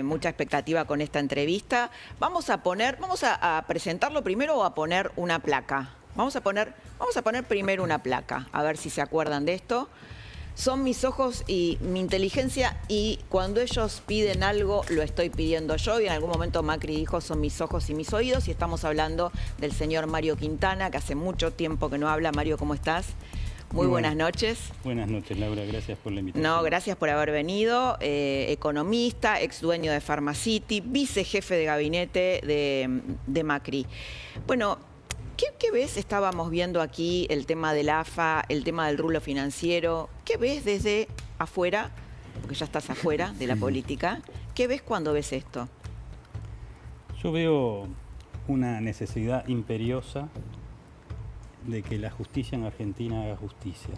mucha expectativa con esta entrevista. Vamos a presentarlo primero o a poner una placa. Vamos a poner primero una placa, a ver si se acuerdan de esto. Son mis ojos y mi inteligencia, y cuando ellos piden algo, lo estoy pidiendo yo. Y en algún momento Macri dijo, son mis ojos y mis oídos. Y estamos hablando del señor Mario Quintana, que hace mucho tiempo que no habla. Mario, ¿cómo estás? Muy buenas noches. Buenas noches, Laura. Gracias por la invitación. No, gracias por haber venido. Economista, ex dueño de Pharmacity, vicejefe de gabinete de Macri. Bueno, ¿qué ves? Estábamos viendo aquí el tema del AFA, el tema del rulo financiero. ¿Qué ves desde afuera? Porque ya estás afuera de la política. ¿Qué ves cuando ves esto? Yo veo una necesidad imperiosa de que la justicia en Argentina haga justicia.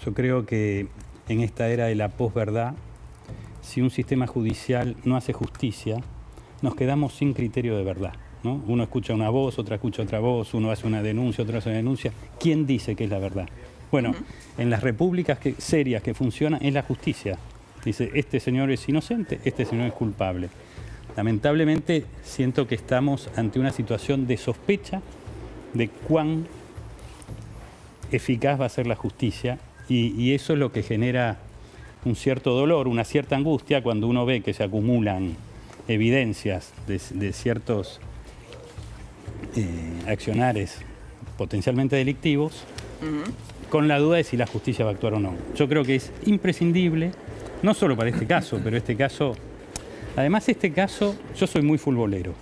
Yo creo que en esta era de la posverdad, si un sistema judicial no hace justicia, nos quedamos sin criterio de verdad, ¿no? Uno escucha una voz, otra escucha otra voz, uno hace una denuncia, otro hace una denuncia. ¿Quién dice que es la verdad? Bueno, en las repúblicas serias que funcionan es la justicia. Dice, este señor es inocente, este señor es culpable. Lamentablemente siento que estamos ante una situación de sospecha de cuán eficaz va a ser la justicia, y eso es lo que genera un cierto dolor, una cierta angustia cuando uno ve que se acumulan evidencias de ciertos accionares potencialmente delictivos, con la duda de si la justicia va a actuar o no. Yo creo que es imprescindible, no solo para este caso, pero este caso, además este caso, yo soy muy futbolero.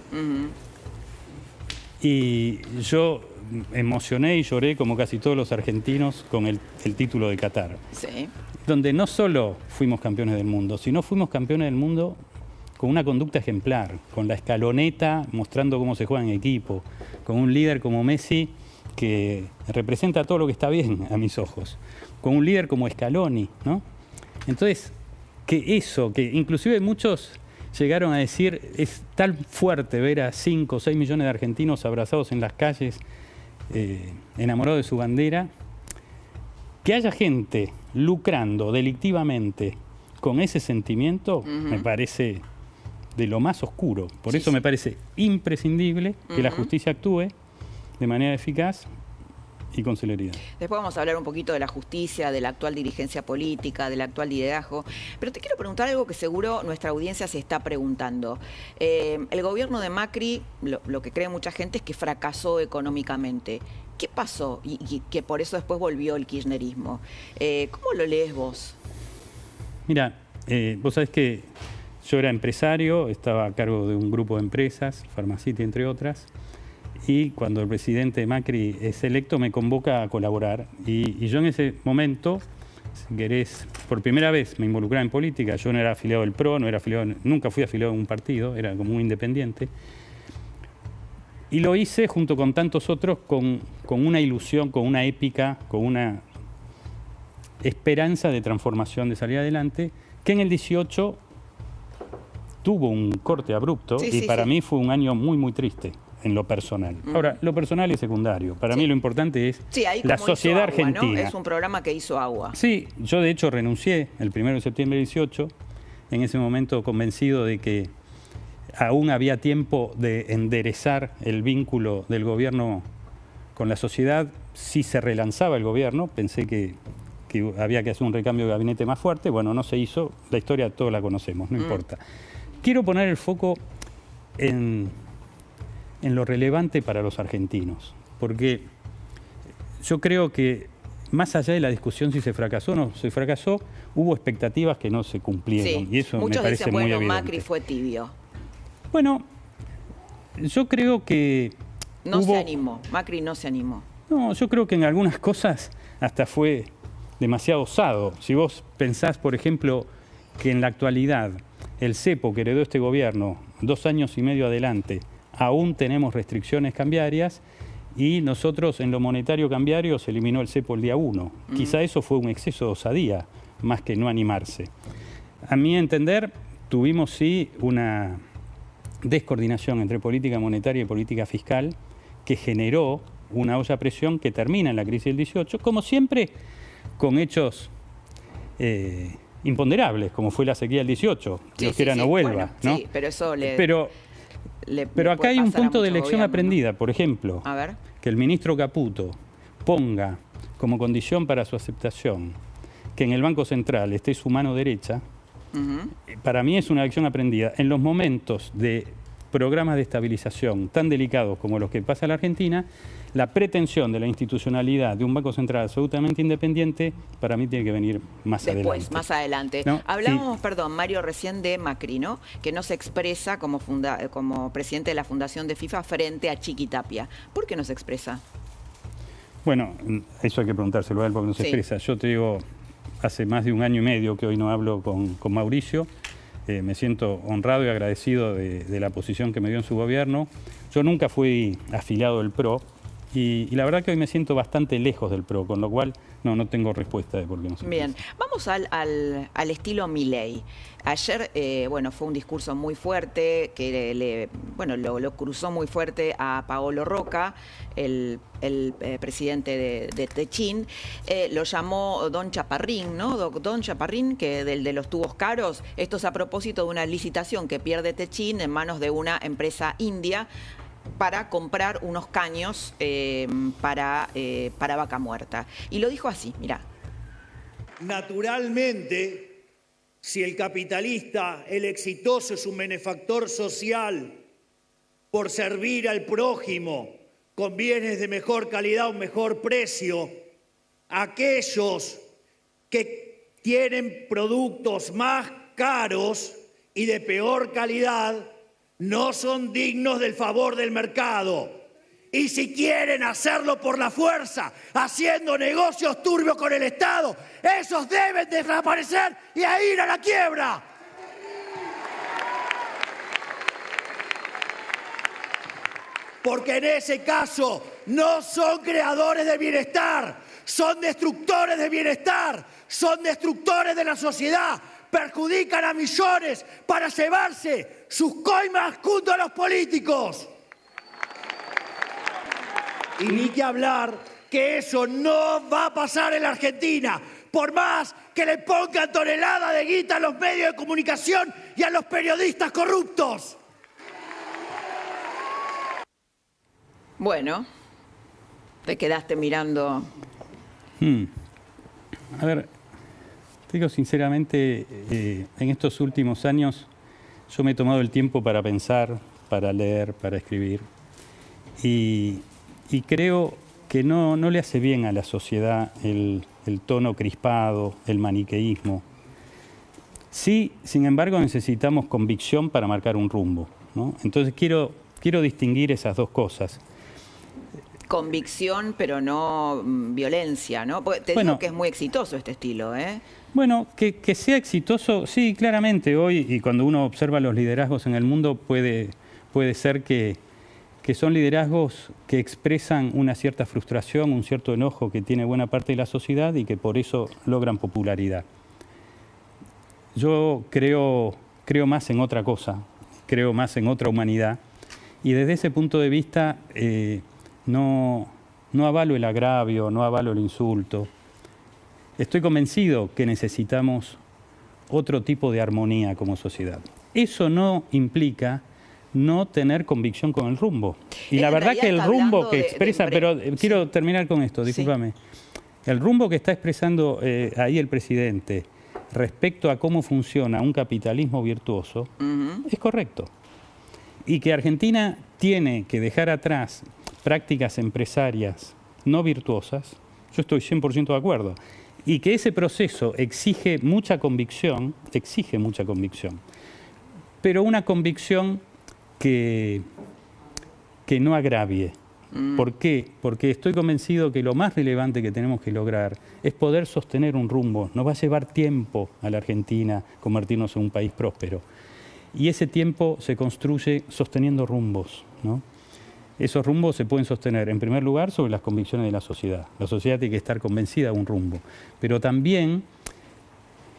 Y yo emocioné y lloré, como casi todos los argentinos, con el título de Qatar. Sí. Donde no solo fuimos campeones del mundo, sino fuimos campeones del mundo con una conducta ejemplar, con la escaloneta mostrando cómo se juega en equipo, con un líder como Messi que representa todo lo que está bien a mis ojos, con un líder como Scaloni, ¿no? Entonces, que inclusive muchos llegaron a decir, es tan fuerte ver a 5 o 6 millones de argentinos abrazados en las calles, enamorados de su bandera, que haya gente lucrando delictivamente con ese sentimiento, me parece de lo más oscuro. Por eso me parece imprescindible que la justicia actúe de manera eficaz y con celeridad. Después vamos a hablar un poquito de la justicia, de la actual dirigencia política, del actual liderazgo. Pero te quiero preguntar algo que seguro nuestra audiencia se está preguntando. El gobierno de Macri, lo que cree mucha gente es que fracasó económicamente. ¿Qué pasó? Y que por eso después volvió el kirchnerismo. ¿Cómo lo lees vos? Mira, vos sabés que yo era empresario, estaba a cargo de un grupo de empresas, Pharmacity entre otras, y cuando el presidente Macri es electo me convoca a colaborar. Y yo en ese momento, si querés, por primera vez me involucraba en política. Yo no era afiliado del PRO, nunca fui afiliado a un partido, era como un independiente. Y lo hice junto con tantos otros con una ilusión, con una épica, con una esperanza de transformación, de salir adelante, que en el 18 tuvo un corte abrupto para mí fue un año muy, muy triste en lo personal. Ahora, lo personal es secundario. Para mí lo importante es la sociedad argentina. ¿No? Es un programa que hizo agua. Sí, yo de hecho renuncié el 1 de septiembre del 18, en ese momento convencido de que aún había tiempo de enderezar el vínculo del gobierno con la sociedad. Si se relanzaba el gobierno, pensé que había que hacer un recambio de gabinete más fuerte. Bueno, no se hizo, la historia todos la conocemos, no importa. Quiero poner el foco en lo relevante para los argentinos, porque yo creo que más allá de la discusión si se fracasó o no se fracasó, hubo expectativas que no se cumplieron, y eso me parece muy evidente. Macri fue tibio. Bueno, yo creo que se animó, Macri no se animó. No, yo creo que en algunas cosas hasta fue demasiado osado. Si vos pensás, por ejemplo, que en la actualidad el cepo que heredó este gobierno 2 años y medio adelante, aún tenemos restricciones cambiarias, y nosotros en lo monetario cambiario se eliminó el cepo el día 1. Quizá eso fue un exceso de osadía, más que no animarse. A mi entender, tuvimos sí una descoordinación entre política monetaria y política fiscal que generó una olla a presión que termina en la crisis del 18, como siempre con hechos imponderables, como fue la sequía del 18, Sí, Dios quiera no vuelva, bueno, ¿no? Sí, pero eso Pero acá hay un punto de lección gobierno, aprendida, por ejemplo, ¿no? A ver. que el ministro Caputo ponga como condición para su aceptación que en el Banco Central esté su mano derecha, para mí es una lección aprendida. En los momentos de programas de estabilización tan delicados como los que pasa en la Argentina, la pretensión de la institucionalidad de un Banco Central absolutamente independiente, para mí tiene que venir más adelante. Más adelante. ¿No? Hablábamos, perdón, Mario, recién de Macri, ¿no? Que no se expresa como presidente de la Fundación de FIFA frente a Chiqui Tapia. ¿Por qué no se expresa? Bueno, eso hay que preguntárselo a él porque no se expresa. Yo te digo, hace más de 1 año y medio que hoy no hablo con Mauricio. Me siento honrado y agradecido de la posición que me dio en su gobierno. Yo nunca fui afiliado del PRO y la verdad que hoy me siento bastante lejos del PRO, con lo cual no tengo respuesta de por qué no se Bien, expresa. vamos al estilo Milei. Ayer, bueno, fue un discurso muy fuerte que lo cruzó muy fuerte a Paolo Roca, el presidente de Techín. Lo llamó Don Chaparrín, ¿no? Don Chaparrín, que del de los tubos caros. Esto es a propósito de una licitación que pierde Techín en manos de una empresa india para comprar unos caños para vaca muerta. Y lo dijo así, mirá. Naturalmente, si el capitalista, el exitoso, es un benefactor social por servir al prójimo con bienes de mejor calidad, un mejor precio, aquellos que tienen productos más caros y de peor calidad no son dignos del favor del mercado. Y si quieren hacerlo por la fuerza, haciendo negocios turbios con el Estado, esos deben desaparecer y ir a la quiebra. Porque en ese caso no son creadores de bienestar, son destructores de bienestar, son destructores de la sociedad, perjudican a millones para llevarse sus coimas junto a los políticos. Y ni que hablar que eso no va a pasar en la Argentina, por más que le pongan toneladas de guita a los medios de comunicación y a los periodistas corruptos. Bueno, te quedaste mirando. A ver, te digo sinceramente, en estos últimos años yo me he tomado el tiempo para pensar, para leer, para escribir. Y creo que no le hace bien a la sociedad el tono crispado, el maniqueísmo. Sí, sin embargo, necesitamos convicción para marcar un rumbo, ¿no? Entonces quiero distinguir esas dos cosas. Convicción, pero no violencia, ¿no? Porque te digo que es muy exitoso este estilo, ¿eh? Bueno, que sea exitoso, sí, claramente. Hoy, y cuando uno observa los liderazgos en el mundo, puede ser que son liderazgos que expresan una cierta frustración, un cierto enojo que tiene buena parte de la sociedad y que por eso logran popularidad. Yo creo más en otra cosa, creo más en otra humanidad y desde ese punto de vista no avalo el agravio, no avalo el insulto. Estoy convencido que necesitamos otro tipo de armonía como sociedad. Eso no implica no tener convicción con el rumbo. Y la verdad que el rumbo que expresa, pero quiero terminar con esto, discúlpame. Sí. El rumbo que está expresando ahí el presidente respecto a cómo funciona un capitalismo virtuoso es correcto. Y que Argentina tiene que dejar atrás prácticas empresarias no virtuosas, yo estoy 100% de acuerdo. Y que ese proceso exige mucha convicción, pero una convicción que no agravie. ¿Por qué? Porque estoy convencido que lo más relevante que tenemos que lograr es poder sostener un rumbo. Nos va a llevar tiempo a la Argentina convertirnos en un país próspero. Y ese tiempo se construye sosteniendo rumbos, ¿no? Esos rumbos se pueden sostener, en primer lugar, sobre las convicciones de la sociedad. La sociedad tiene que estar convencida de un rumbo, pero también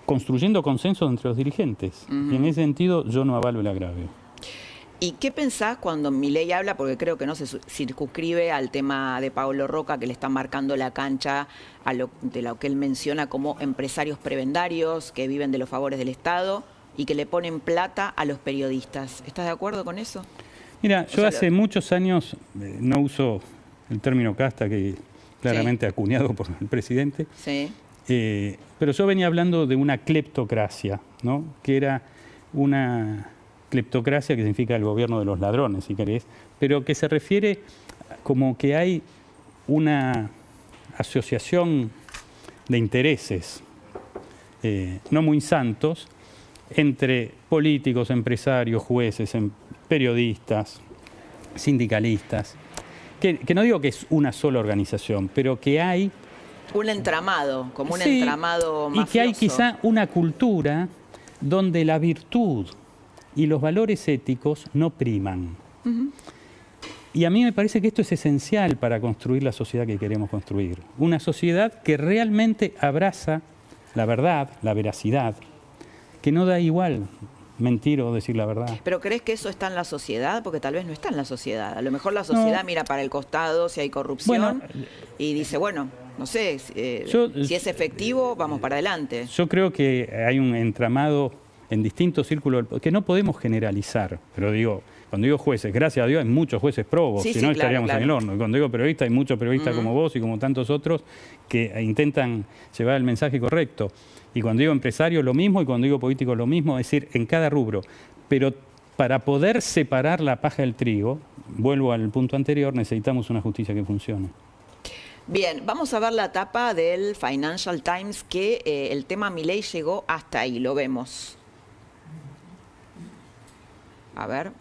construyendo consensos entre los dirigentes. Y en ese sentido, yo no avalo el agravio. ¿Y qué pensás cuando Milei habla? Porque creo que no se circunscribe al tema de Pablo Roca, que le está marcando la cancha de lo que él menciona como empresarios prebendarios que viven de los favores del Estado y que le ponen plata a los periodistas. ¿Estás de acuerdo con eso? Mira, yo hace muchos años, no uso el término casta, que claramente acuñado por el presidente, pero yo venía hablando de una cleptocracia, ¿no? Que era una cleptocracia que significa el gobierno de los ladrones, si querés, pero que se refiere como que hay una asociación de intereses no muy santos entre políticos, empresarios, jueces, periodistas, sindicalistas, que no digo que es una sola organización, pero que hay un entramado, como un entramado mafioso. Y que hay quizá una cultura donde la virtud y los valores éticos no priman. Y a mí me parece que esto es esencial para construir la sociedad que queremos construir. Una sociedad que realmente abraza la verdad, la veracidad, que no da igual mentir o decir la verdad. ¿Pero crees que eso está en la sociedad? Porque tal vez no está en la sociedad. A lo mejor la sociedad mira para el costado si hay corrupción y dice, bueno, no sé, si es efectivo, vamos para adelante. Yo creo que hay un entramado en distintos círculos, que no podemos generalizar, pero digo, cuando digo jueces, gracias a Dios hay muchos jueces probos, si no estaríamos en el horno. Cuando digo periodistas, hay muchos periodistas como vos y como tantos otros que intentan llevar el mensaje correcto. Y cuando digo empresario, lo mismo, y cuando digo político, lo mismo, es decir, en cada rubro. Pero para poder separar la paja del trigo, vuelvo al punto anterior, necesitamos una justicia que funcione. Bien, vamos a ver la tapa del Financial Times, que el tema Milei llegó hasta ahí, lo vemos. A ver,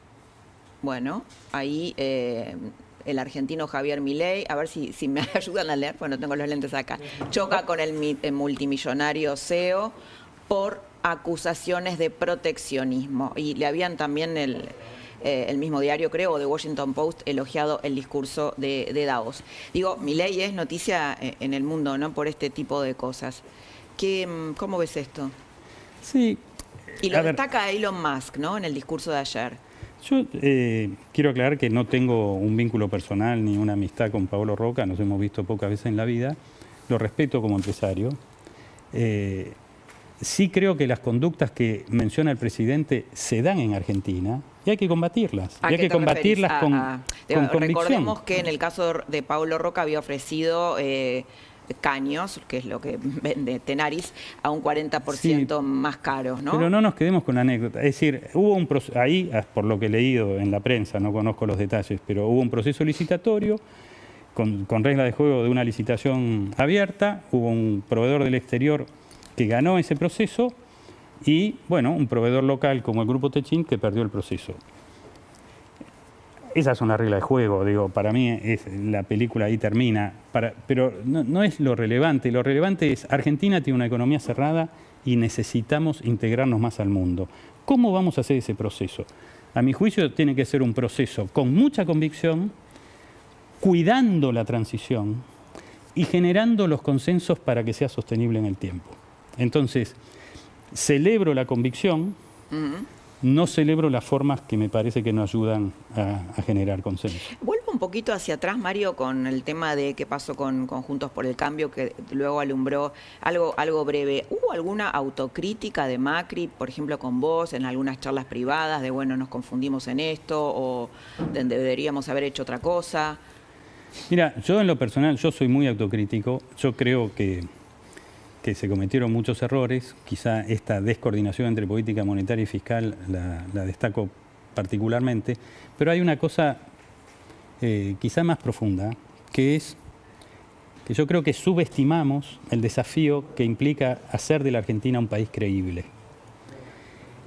bueno, ahí el argentino Javier Milei, a ver si me ayudan a leer, porque no tengo los lentes acá, choca con el multimillonario CEO por acusaciones de proteccionismo. Y le habían también el mismo diario, creo, The Washington Post, elogiado el discurso de Davos. Digo, Milei es noticia en el mundo, ¿no?, por este tipo de cosas. ¿Cómo ves esto? Sí. Y lo destaca Elon Musk, ¿no?, en el discurso de ayer. Yo quiero aclarar que no tengo un vínculo personal ni una amistad con Pablo Roca, nos hemos visto pocas veces en la vida, lo respeto como empresario. Sí creo que las conductas que menciona el presidente se dan en Argentina y hay que combatirlas. Y hay que combatirlas con convicción. Recordemos que en el caso de Pablo Roca había ofrecido caños, que es lo que vende Tenaris, a un 40% más caros, ¿no? Pero no nos quedemos con la anécdota. Es decir, hubo un proceso, ahí, por lo que he leído en la prensa, no conozco los detalles, pero hubo un proceso licitatorio con reglas de juego de una licitación abierta, hubo un proveedor del exterior que ganó ese proceso y, bueno, un proveedor local como el Grupo Techint que perdió el proceso. Esa es una regla de juego, digo, para mí la película ahí termina, pero no es lo relevante es Argentina tiene una economía cerrada y necesitamos integrarnos más al mundo. ¿Cómo vamos a hacer ese proceso? A mi juicio tiene que ser un proceso con mucha convicción, cuidando la transición y generando los consensos para que sea sostenible en el tiempo. Entonces, celebro la convicción, no celebro las formas que me parece que nos ayudan a generar consenso. Vuelvo un poquito hacia atrás, Mario, con el tema de qué pasó con Juntos por el Cambio, que luego alumbró algo breve. ¿Hubo alguna autocrítica de Macri, por ejemplo, con vos, en algunas charlas privadas, de bueno, nos confundimos en esto, o deberíamos haber hecho otra cosa? Mira, yo en lo personal, yo soy muy autocrítico. Yo creo que se cometieron muchos errores, quizá esta descoordinación entre política monetaria y fiscal la destaco particularmente, pero hay una cosa quizá más profunda, que es que yo creo que subestimamos el desafío que implica hacer de la Argentina un país creíble.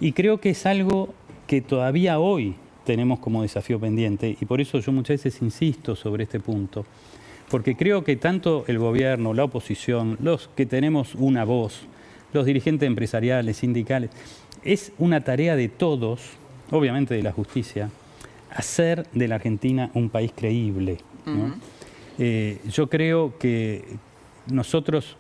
Y creo que es algo que todavía hoy tenemos como desafío pendiente, y por eso yo muchas veces insisto sobre este punto, porque creo que tanto el gobierno, la oposición, los que tenemos una voz, los dirigentes empresariales, sindicales, es una tarea de todos, obviamente de la justicia, hacer de la Argentina un país creíble, ¿no? Yo creo que nosotros,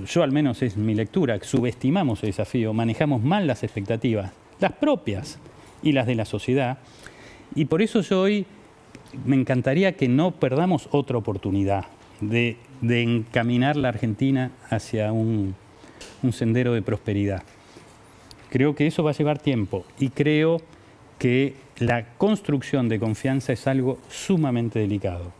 yo al menos es mi lectura, subestimamos el desafío, manejamos mal las expectativas, las propias y las de la sociedad, Y por eso yo hoy me encantaría que no perdamos otra oportunidad de encaminar la Argentina hacia un sendero de prosperidad. Creo que eso va a llevar tiempo y creo que la construcción de confianza es algo sumamente delicado.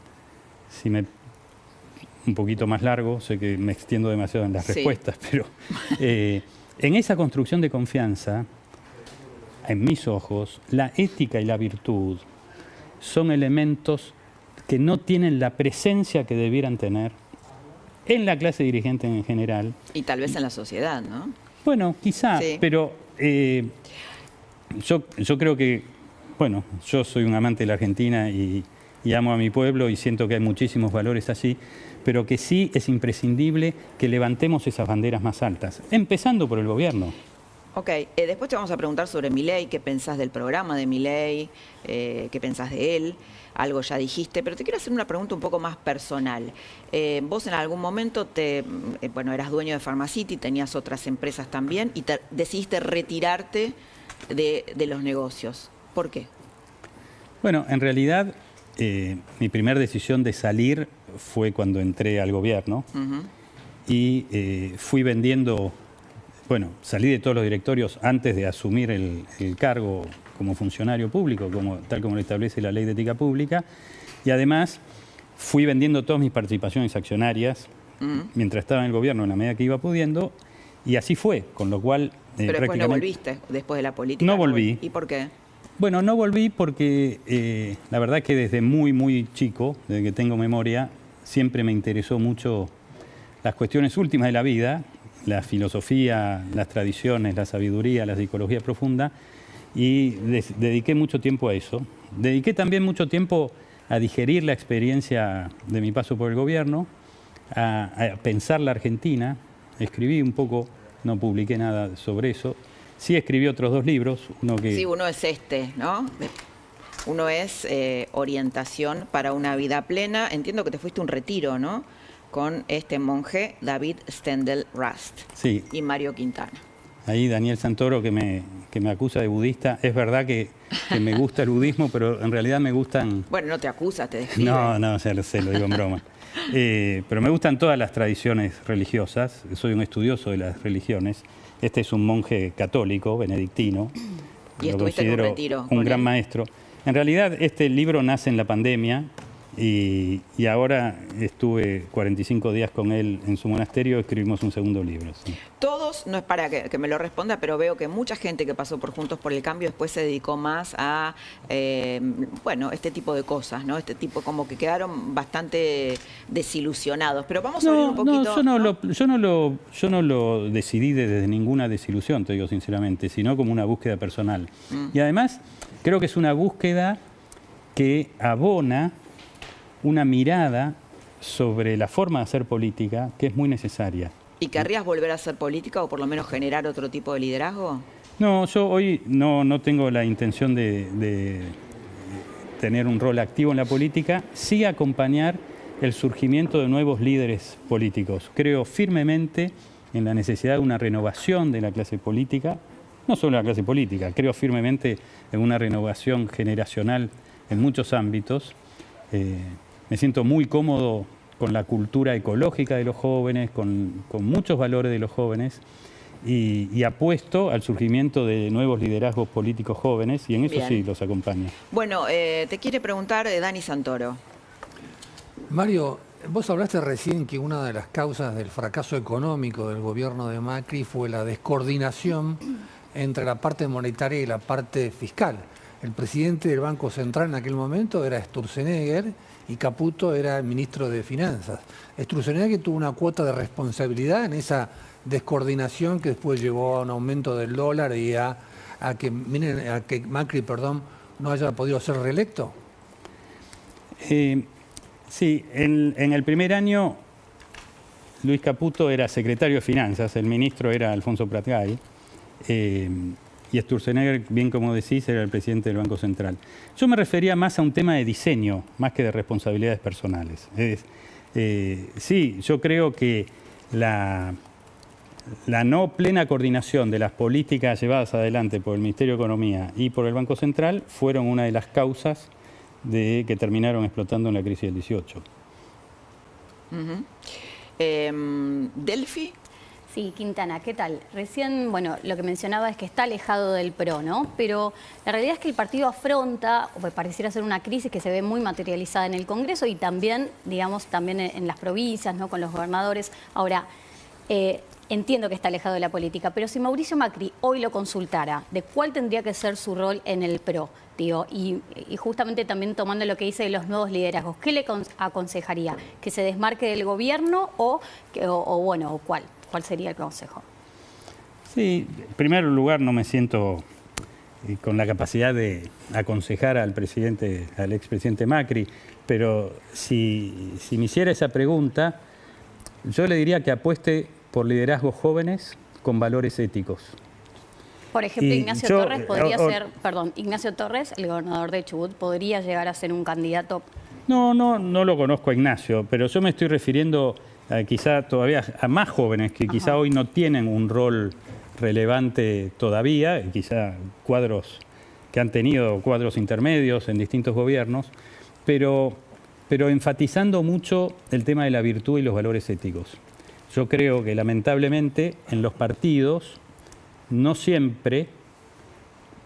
Un poquito más largo, sé que me extiendo demasiado en las respuestas, pero en esa construcción de confianza, en mis ojos, la ética y la virtud son elementos que no tienen la presencia que debieran tener en la clase dirigente en general. Y tal vez en la sociedad, ¿no? Bueno, quizá, sí. Pero yo creo que, bueno, yo soy un amante de la Argentina y amo a mi pueblo y siento que hay muchísimos valores allí, pero que sí es imprescindible que levantemos esas banderas más altas, empezando por el gobierno. Ok, después te vamos a preguntar sobre Milei, qué pensás del programa de Milei, qué pensás de él, algo ya dijiste, pero te quiero hacer una pregunta un poco más personal. Vos en algún momento eras dueño de Pharmacity, tenías otras empresas también y decidiste retirarte de los negocios. ¿Por qué? Bueno, en realidad mi primera decisión de salir fue cuando entré al gobierno y fui vendiendo. Bueno, salí de todos los directorios antes de asumir el cargo como funcionario público, tal como lo establece la Ley de Ética Pública, y además fui vendiendo todas mis participaciones accionarias mientras estaba en el gobierno, en la medida que iba pudiendo, y así fue, con lo cual... Pero después no volviste, después de la política. No volví. ¿Y por qué? Bueno, no volví porque la verdad que desde muy chico, desde que tengo memoria, siempre me interesó mucho las cuestiones últimas de la vida, la filosofía, las tradiciones, la sabiduría, la psicología profunda, y dediqué mucho tiempo a eso. Dediqué también mucho tiempo a digerir la experiencia de mi paso por el gobierno, a pensar la Argentina. Escribí un poco, no publiqué nada sobre eso. Sí escribí otros 2 libros. Sí, uno es ¿no? Uno es Orientación para una vida plena. Entiendo que te fuiste a un retiro, ¿no? Con este monje, David Steindl-Rast, sí. Y Mario Quintana. Ahí Daniel Santoro, que me acusa de budista. Es verdad que me gusta el budismo, pero en realidad me gustan... Bueno, no te acusa, te describe. No, se lo digo en broma. Pero me gustan todas las tradiciones religiosas. Soy un estudioso de las religiones. Este es un monje católico, benedictino. Y estuviste en un retiro. Un gran maestro. En realidad, este libro nace en la pandemia. Y ahora estuve 45 días con él en su monasterio, escribimos un segundo libro. Sí. Todos, no es para que me lo responda, pero veo que mucha gente que pasó por Juntos por el Cambio después se dedicó más a, este tipo de cosas, ¿no? Este tipo, como que quedaron bastante desilusionados. Pero vamos a abrir un poquito... Yo no lo decidí desde ninguna desilusión, te digo sinceramente, sino como una búsqueda personal. Y además, creo que es una búsqueda que abona una mirada sobre la forma de hacer política que es muy necesaria. ¿Y querrías volver a hacer política o por lo menos generar otro tipo de liderazgo? No, yo hoy no tengo la intención de tener un rol activo en la política, sí acompañar el surgimiento de nuevos líderes políticos. Creo firmemente en la necesidad de una renovación de la clase política, no solo la clase política, creo firmemente en una renovación generacional en muchos ámbitos. Me siento muy cómodo con la cultura ecológica de los jóvenes, con muchos valores de los jóvenes y apuesto al surgimiento de nuevos liderazgos políticos jóvenes y en eso sí los acompaño. Bueno, te quiere preguntar Dani Santoro. Mario, vos hablaste recién que una de las causas del fracaso económico del gobierno de Macri fue la descoordinación entre la parte monetaria y la parte fiscal. El presidente del Banco Central en aquel momento era Sturzenegger y Caputo era el ministro de Finanzas. Sturzenegger tuvo una cuota de responsabilidad en esa descoordinación que después llevó a un aumento del dólar y a que Macri no haya podido ser reelecto. Sí, en el primer año Luis Caputo era secretario de Finanzas, el ministro era Alfonso Pratgay. Y Sturzenegger, bien como decís, era el presidente del Banco Central. Yo me refería más a un tema de diseño, más que de responsabilidades personales. Sí, yo creo que la no plena coordinación de las políticas llevadas adelante por el Ministerio de Economía y por el Banco Central fueron una de las causas de que terminaron explotando en la crisis del 18. Delphi. Sí, Quintana, ¿qué tal? Recién, bueno, lo que mencionaba es que está alejado del PRO, ¿no? Pero la realidad es que el partido afronta, o pareciera ser una crisis que se ve muy materializada en el Congreso y también, digamos, también en las provincias, ¿no? Con los gobernadores. Ahora, entiendo que está alejado de la política, pero si Mauricio Macri hoy lo consultara, ¿de cuál tendría que ser su rol en el PRO? Digo, y justamente también tomando lo que dice de los nuevos liderazgos, ¿qué le aconsejaría? ¿Que se desmarque del gobierno o cuál? ¿Cuál sería el consejo? Sí, en primer lugar no me siento con la capacidad de aconsejar al expresidente Macri, pero si me hiciera esa pregunta, yo le diría que apueste por liderazgos jóvenes con valores éticos. Por ejemplo, Ignacio Torres podría ser, Ignacio Torres, el gobernador de Chubut, podría llegar a ser un candidato. No lo conozco a Ignacio, pero yo me estoy refiriendo quizá todavía a más jóvenes que quizá hoy no tienen un rol relevante todavía, quizá cuadros que han tenido cuadros intermedios en distintos gobiernos, pero enfatizando mucho el tema de la virtud y los valores éticos. Yo creo que lamentablemente en los partidos no siempre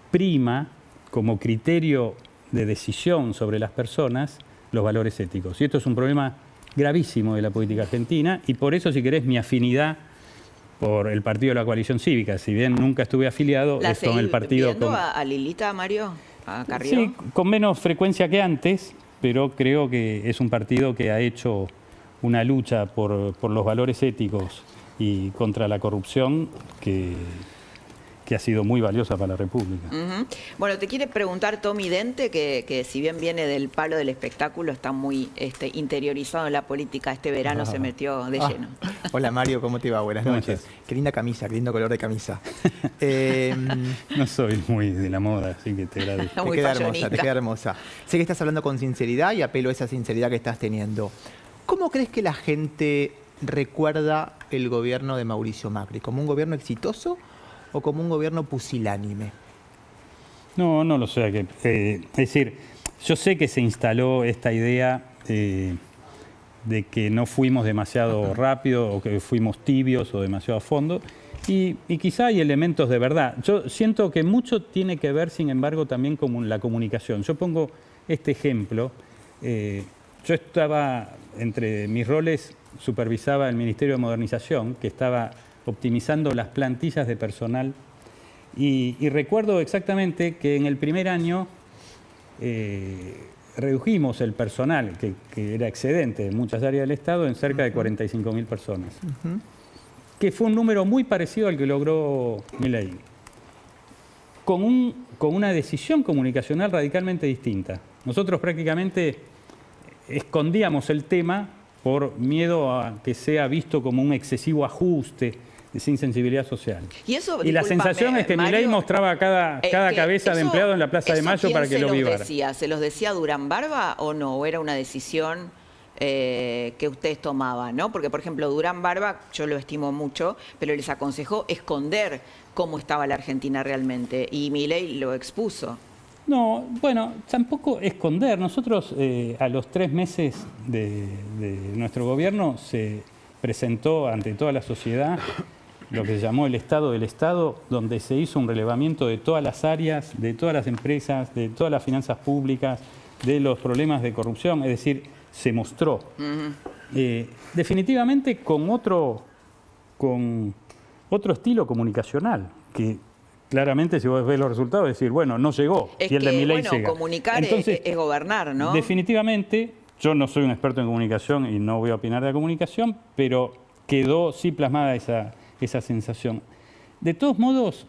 prima como criterio de decisión sobre las personas los valores éticos. Y esto es un problema gravísimo de la política argentina y por eso, si querés, mi afinidad por el partido de la coalición cívica, si bien nunca estuve afiliado, es con el partido... ¿Viendo a Lilita, Mario, a Carrió? Sí, con menos frecuencia que antes, pero creo que es un partido que ha hecho una lucha por los valores éticos y contra la corrupción que ha sido muy valiosa para la República. Bueno, te quiere preguntar Tommy Dente, que si bien viene del palo del espectáculo, está muy interiorizado en la política. Este verano se metió de lleno. Hola Mario, ¿cómo te va? Buenas noches. Qué linda camisa, qué lindo color de camisa. No soy muy de la moda, así que te agradezco. Te queda hermosa, te queda hermosa. Sé que estás hablando con sinceridad y apelo a esa sinceridad que estás teniendo. ¿Cómo crees que la gente recuerda el gobierno de Mauricio Macri? ¿Como un gobierno exitoso o como un gobierno pusilánime? No lo sé. Es decir, yo sé que se instaló esta idea de que no fuimos demasiado rápido o que fuimos tibios o demasiado a fondo. Y quizá hay elementos de verdad. Yo siento que mucho tiene que ver, sin embargo, también con la comunicación. Yo pongo este ejemplo. Yo estaba, entre mis roles, supervisaba el Ministerio de Modernización, que estaba optimizando las plantillas de personal y recuerdo exactamente que en el primer año redujimos el personal, que era excedente en muchas áreas del Estado, en cerca de 45.000 personas, que fue un número muy parecido al que logró Milei, con una decisión comunicacional radicalmente distinta. Nosotros prácticamente escondíamos el tema por miedo a que sea visto como un excesivo ajuste, sin sensibilidad social. Y la sensación es que Milei mostraba cada cabeza de empleado en la Plaza de Mayo para que lo vivara. ¿Se los decía Durán Barba o no? ¿O era una decisión que ustedes tomaban, ¿no? Porque, por ejemplo, Durán Barba, yo lo estimo mucho, pero les aconsejó esconder cómo estaba la Argentina realmente. Y Milei lo expuso. No, bueno, tampoco esconder. Nosotros a los 3 meses de nuestro gobierno se presentó ante toda la sociedad lo que se llamó el Estado del Estado, donde se hizo un relevamiento de todas las áreas, de todas las empresas, de todas las finanzas públicas, de los problemas de corrupción, es decir, se mostró. Definitivamente con otro estilo comunicacional, que claramente si vos ves los resultados, decir, bueno, no llegó, y el de Milei llega. Comunicar entonces, es gobernar, ¿no? Definitivamente, yo no soy un experto en comunicación y no voy a opinar de la comunicación, pero quedó sí plasmada esa sensación. De todos modos,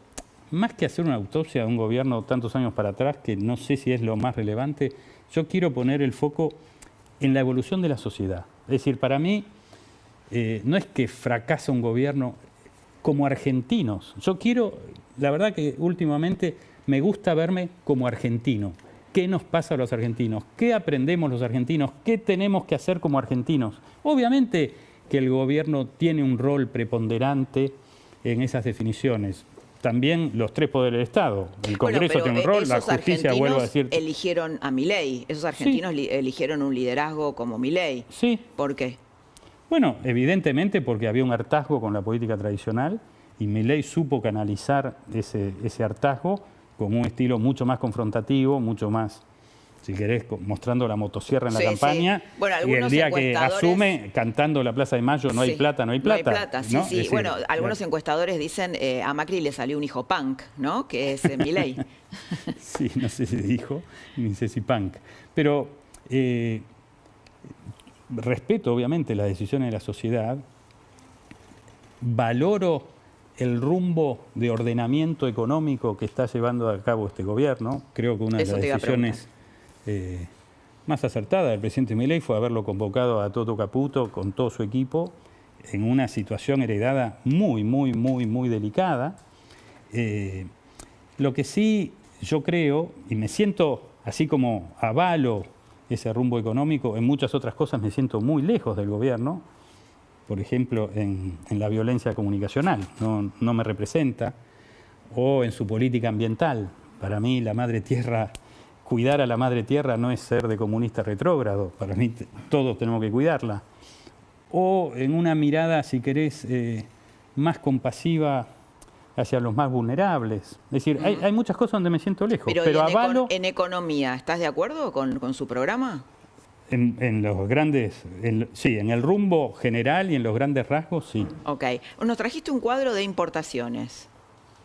más que hacer una autopsia de un gobierno tantos años para atrás, que no sé si es lo más relevante, yo quiero poner el foco en la evolución de la sociedad. Es decir, para mí, no es que fracasa un gobierno como argentinos. Yo quiero, la verdad que últimamente me gusta verme como argentino. ¿Qué nos pasa a los argentinos? ¿Qué aprendemos los argentinos? ¿Qué tenemos que hacer como argentinos? Obviamente que el gobierno tiene un rol preponderante en esas definiciones. También los tres poderes del Estado. El Congreso tiene un rol, la justicia, vuelvo a decir. Eligieron a Milei. Esos argentinos eligieron un liderazgo como Milei. Sí. ¿Por qué? Bueno, evidentemente porque había un hartazgo con la política tradicional y Milei supo canalizar ese hartazgo con un estilo mucho más confrontativo, mucho más, si querés, mostrando la motosierra en la campaña. Sí. Bueno, y el día que asume, cantando la Plaza de Mayo, no hay plata, no hay plata. No hay plata, sí, ¿no? sí. Bueno, algunos encuestadores dicen, a Macri le salió un hijo punk, ¿no? Que es Milei. Sí, no sé si dijo, ni sé si punk. Pero respeto, obviamente, las decisiones de la sociedad, valoro el rumbo de ordenamiento económico que está llevando a cabo este gobierno. Creo que una de las decisiones más acertadas del presidente Milei fue haberlo convocado a Toto Caputo con todo su equipo en una situación heredada muy, muy, muy, muy delicada. Lo que sí yo creo, y me siento, así como avalo ese rumbo económico, en muchas otras cosas me siento muy lejos del gobierno. Por ejemplo, en la violencia comunicacional, no me representa, o en su política ambiental. Para mí, la madre tierra, cuidar a la madre tierra no es ser de comunista retrógrado, para mí todos tenemos que cuidarla. O en una mirada, si querés, más compasiva hacia los más vulnerables. Es decir, hay muchas cosas donde me siento lejos, pero avalo... En economía, ¿estás de acuerdo con su programa? En los grandes, sí, en el rumbo general y en los grandes rasgos, sí. Ok. Nos trajiste un cuadro de importaciones,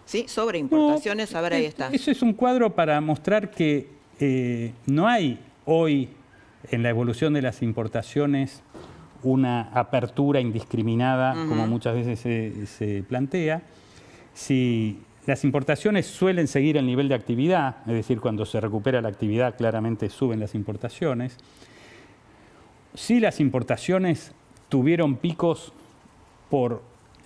¿sí? Sobre importaciones, a ver, ahí está. Eso es un cuadro para mostrar que no hay hoy, en la evolución de las importaciones, una apertura indiscriminada, como muchas veces se plantea. Si las importaciones suelen seguir el nivel de actividad, es decir, cuando se recupera la actividad, claramente suben las importaciones. Sí, las importaciones tuvieron picos por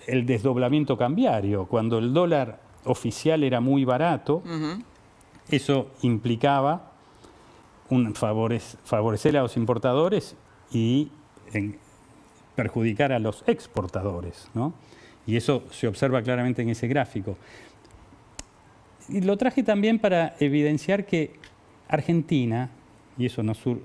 el desdoblamiento cambiario. Cuando el dólar oficial era muy barato, eso implicaba favorecer a los importadores y perjudicar a los exportadores, ¿no? Y eso se observa claramente en ese gráfico. Y lo traje también para evidenciar que Argentina, y eso no surge